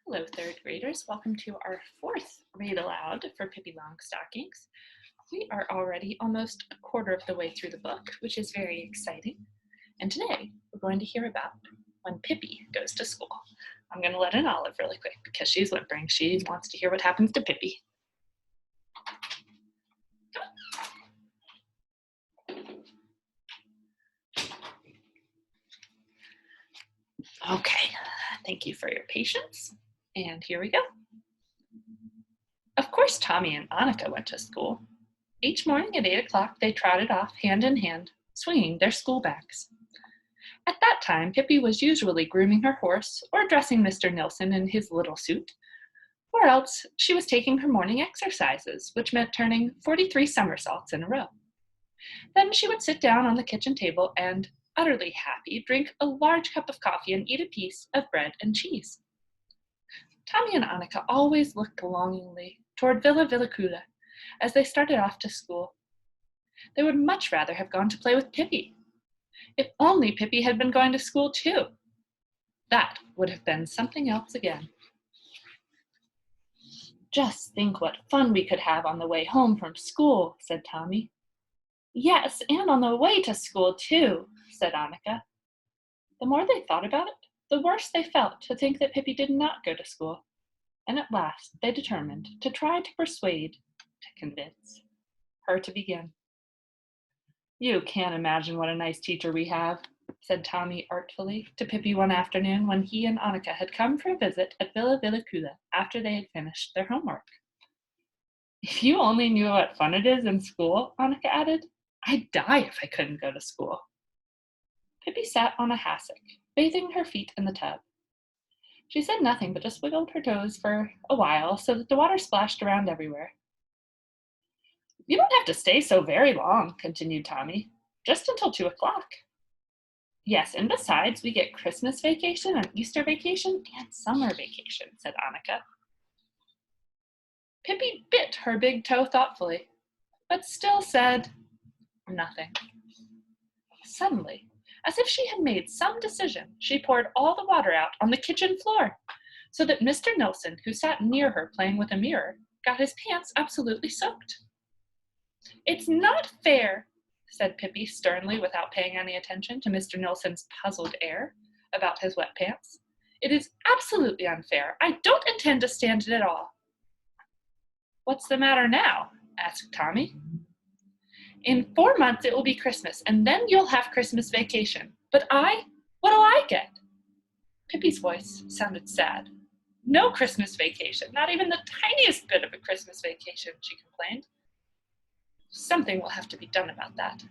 Hello, third graders. Welcome to our fourth Read Aloud for Pippi Longstockings. We are already almost a quarter of the way through the book, which is very exciting. And today we're going to hear about when Pippi goes to school. I'm going to let in Olive really quick because she's whimpering. She wants to hear what happens to Pippi. Okay, thank you for your patience. And here we go. Of course, Tommy and Annika went to school. Each morning at 8 o'clock, they trotted off hand in hand, swinging their school bags. At that time, Pippi was usually grooming her horse or dressing Mr. Nilsson in his little suit, or else she was taking her morning exercises, which meant turning 43 somersaults in a row. Then she would sit down on the kitchen table and, utterly happy, drink a large cup of coffee and eat a piece of bread and cheese. Tommy and Annika always looked longingly toward Villa Villacula as they started off to school. They would much rather have gone to play with Pippi. If only Pippi had been going to school too. That would have been something else again. Just think what fun we could have on the way home from school, said Tommy. Yes, and on the way to school too, said Annika. The more they thought about it, the worse they felt to think that Pippi did not go to school, and at last they determined to try to persuade, to convince, her to begin. You can't imagine what a nice teacher we have, said Tommy artfully to Pippi one afternoon when he and Annika had come for a visit at Villa Villacula after they had finished their homework. If you only knew what fun it is in school, Annika added, I'd die if I couldn't go to school. Pippi sat on a hassock, bathing her feet in the tub. She said nothing but just wiggled her toes for a while so that the water splashed around everywhere. You don't have to stay so very long, continued Tommy, just until 2 o'clock. Yes, and besides, we get Christmas vacation and Easter vacation and summer vacation, said Annika. Pippi bit her big toe thoughtfully, but still said nothing. Suddenly, as if she had made some decision, she poured all the water out on the kitchen floor, so that Mr. Nilsson, who sat near her playing with a mirror, got his pants absolutely soaked. It's not fair, said Pippi sternly without paying any attention to Mr. Nilsson's puzzled air about his wet pants. It is absolutely unfair. I don't intend to stand it at all. What's the matter now? Asked Tommy. In 4 months it will be Christmas, and then you'll have Christmas vacation. But what do I get? Pippi's voice sounded sad. No Christmas vacation, not even the tiniest bit of a Christmas vacation, she complained. Something will have to be done about that.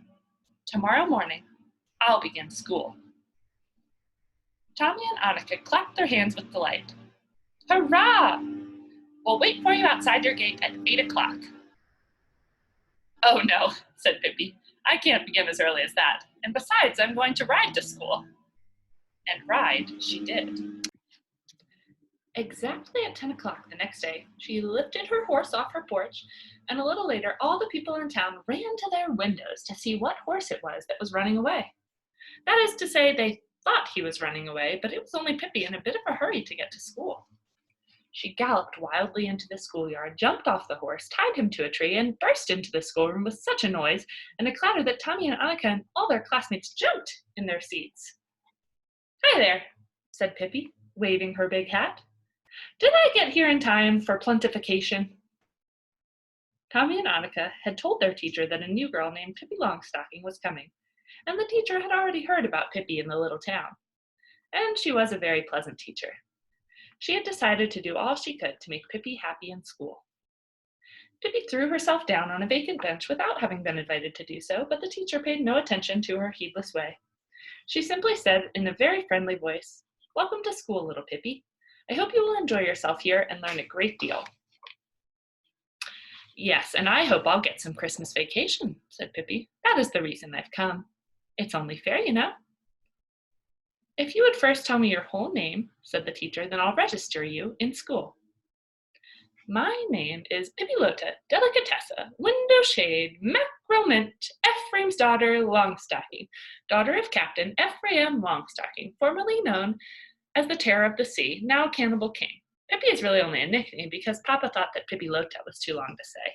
Tomorrow morning, I'll begin school. Tommy and Annika clapped their hands with delight. Hurrah! We'll wait for you outside your gate at 8 o'clock. Oh no, said Pippi. I can't begin as early as that. And besides, I'm going to ride to school. And ride she did. Exactly at 10 o'clock the next day, she lifted her horse off her porch, and a little later all the people in town ran to their windows to see what horse it was that was running away. That is to say, they thought he was running away, but it was only Pippi in a bit of a hurry to get to school. She galloped wildly into the schoolyard, jumped off the horse, tied him to a tree, and burst into the schoolroom with such a noise and a clatter that Tommy and Annika and all their classmates jumped in their seats. Hi there, said Pippi, waving her big hat. Did I get here in time for pluntification? Tommy and Annika had told their teacher that a new girl named Pippi Longstocking was coming, and the teacher had already heard about Pippi in the little town. And she was a very pleasant teacher. She had decided to do all she could to make Pippi happy in school. Pippi threw herself down on a vacant bench without having been invited to do so, but the teacher paid no attention to her heedless way. She simply said in a very friendly voice, Welcome to school, little Pippi. I hope you will enjoy yourself here and learn a great deal. Yes, and I hope I'll get some Christmas vacation, said Pippi. That is the reason I've come. It's only fair, you know. If you would first tell me your whole name, said the teacher, then I'll register you in school. My name is Pippilota, Delicatessa, Window Shade, Mackerel Mint, Ephraim's daughter, Longstocking, daughter of Captain Ephraim Longstocking, formerly known as the Terror of the Sea, now Cannibal King. Pippi is really only a nickname because Papa thought that Pippi Lota was too long to say.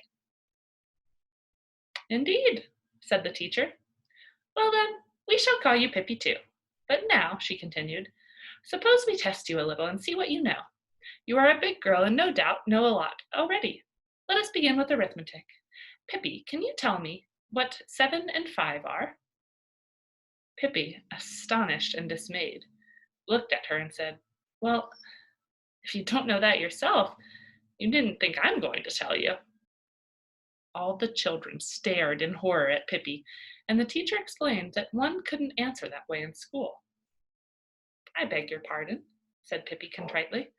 Indeed, said the teacher. Well then, we shall call you Pippi too. But now, she continued, suppose we test you a little and see what you know. You are a big girl and no doubt know a lot already. Let us begin with arithmetic. Pippi, can you tell me what 7 and 5 are? Pippi, astonished and dismayed, looked at her and said, well, if you don't know that yourself, you didn't think I'm going to tell you. All the children stared in horror at Pippi, and the teacher explained that one couldn't answer that way in school. I beg your pardon, said Pippi contritely.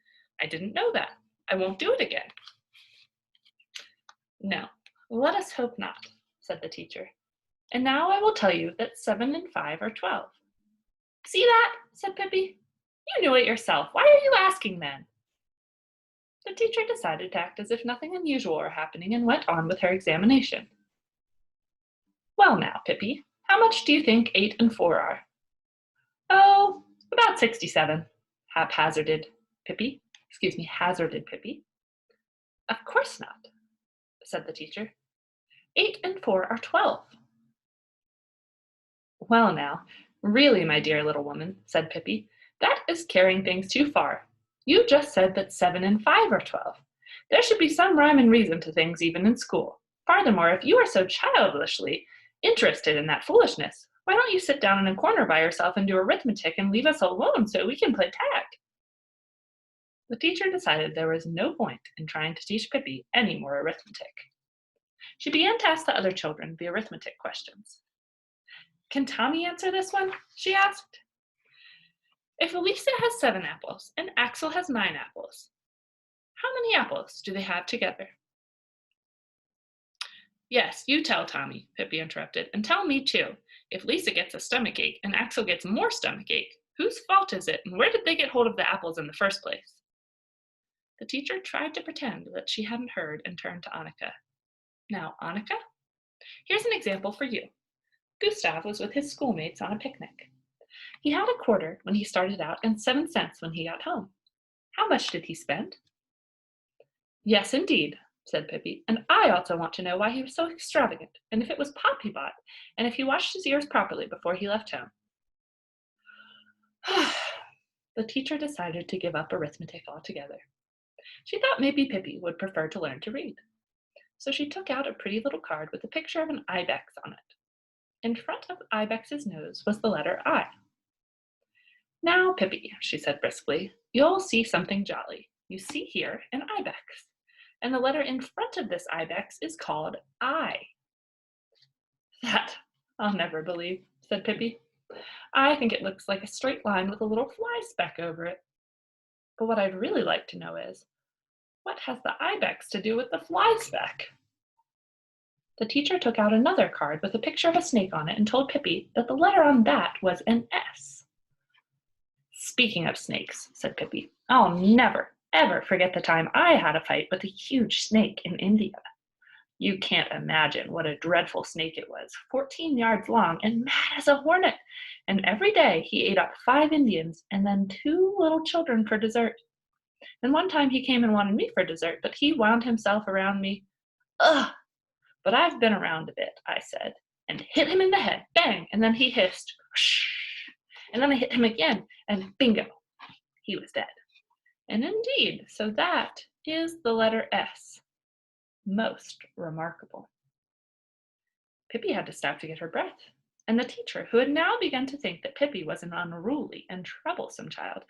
I didn't know that. I won't do it again. No, let us hope not, said the teacher. And now I will tell you that 7 and 5 are 12. See that, said Pippi. You knew it yourself. Why are you asking then? The teacher decided to act as if nothing unusual were happening and went on with her examination. Well now, Pippi, how much do you think 8 and 4 are? Oh, about 67, hazarded Pippi. Of course not, said the teacher. 8 and 4 are 12. Well now, really, my dear little woman, said Pippi, that is carrying things too far. You just said that 7 and 5 are 12. There should be some rhyme and reason to things even in school. Furthermore, if you are so childishly interested in that foolishness, why don't you sit down in a corner by yourself and do arithmetic and leave us alone so we can play tag? The teacher decided there was no point in trying to teach Pippi any more arithmetic. She began to ask the other children the arithmetic questions. Can Tommy answer this one? She asked. If Elisa has 7 apples and Axel has 9 apples, how many apples do they have together? Yes, you tell Tommy, Pippi interrupted, and tell me too. If Lisa gets a stomachache and Axel gets more stomachache, whose fault is it and where did they get hold of the apples in the first place? The teacher tried to pretend that she hadn't heard and turned to Annika. Now, Annika, here's an example for you. Gustav was with his schoolmates on a picnic. He had a quarter when he started out and 7 cents when he got home. How much did he spend? Yes, indeed, said Pippi, and I also want to know why he was so extravagant, and if it was pop he bought, and if he washed his ears properly before he left home. The teacher decided to give up arithmetic altogether. She thought maybe Pippi would prefer to learn to read. So she took out a pretty little card with a picture of an ibex on it. In front of ibex's nose was the letter I. Now, Pippi, she said briskly, you'll see something jolly. You see here an ibex, and the letter in front of this ibex is called I. That I'll never believe, said Pippi. I think it looks like a straight line with a little fly speck over it. But what I'd really like to know is, what has the ibex to do with the fly speck? The teacher took out another card with a picture of a snake on it and told Pippi that the letter on that was an S. Speaking of snakes, said Pippi, I'll never, ever forget the time I had a fight with a huge snake in India. You can't imagine what a dreadful snake it was, 14 yards long and mad as a hornet. And every day he ate up 5 Indians and then 2 little children for dessert. And one time he came and wanted me for dessert, but he wound himself around me. Ugh! But I've been around a bit, I said, and hit him in the head, bang, and then he hissed, whoosh, and then I hit him again, and bingo, he was dead. And indeed, so that is the letter S. Most remarkable. Pippi had to stop to get her breath, and the teacher, who had now begun to think that Pippi was an unruly and troublesome child,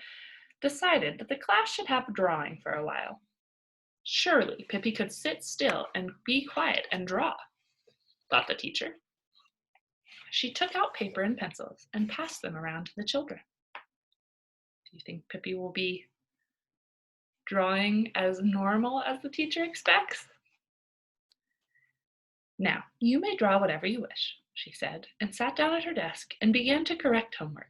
decided that the class should have drawing for a while. Surely Pippi could sit still and be quiet and draw, thought the teacher. She took out paper and pencils and passed them around to the children. Do you think Pippi will be drawing as normal as the teacher expects? Now, you may draw whatever you wish, she said, and sat down at her desk and began to correct homework.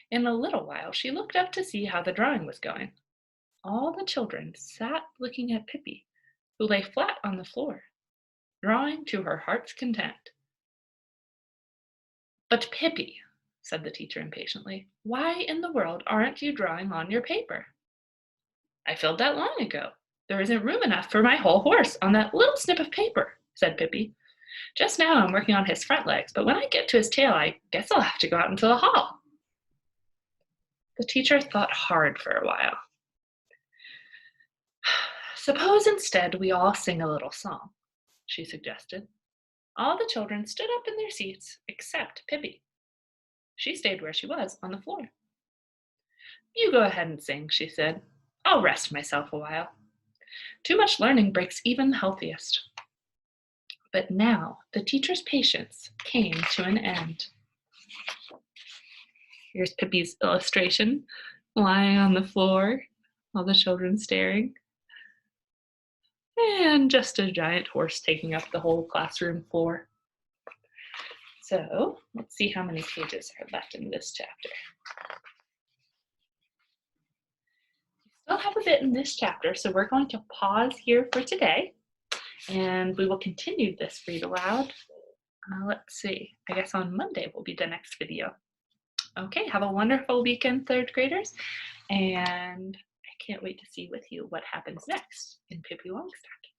In a little while, she looked up to see how the drawing was going. All the children sat looking at Pippi, who lay flat on the floor, drawing to her heart's content. But Pippi, said the teacher impatiently, why in the world aren't you drawing on your paper? I filled that long ago. There isn't room enough for my whole horse on that little snip of paper, said Pippi. Just now I'm working on his front legs, but when I get to his tail, I guess I'll have to go out into the hall. The teacher thought hard for a while. Suppose instead we all sing a little song, she suggested. All the children stood up in their seats except Pippi. She stayed where she was on the floor. You go ahead and sing, she said. I'll rest myself a while. Too much learning breaks even the healthiest. But now the teacher's patience came to an end. Here's Pippi's illustration, lying on the floor, all the children staring. And just a giant horse taking up the whole classroom floor. So let's see how many pages are left in this chapter. We still have a bit in this chapter, so we're going to pause here for today, and we will continue this read aloud. Let's see, I guess on Monday will be the next video. Okay, have a wonderful weekend, third graders, and I can't wait to see with you what happens next in Pippi Longstocking.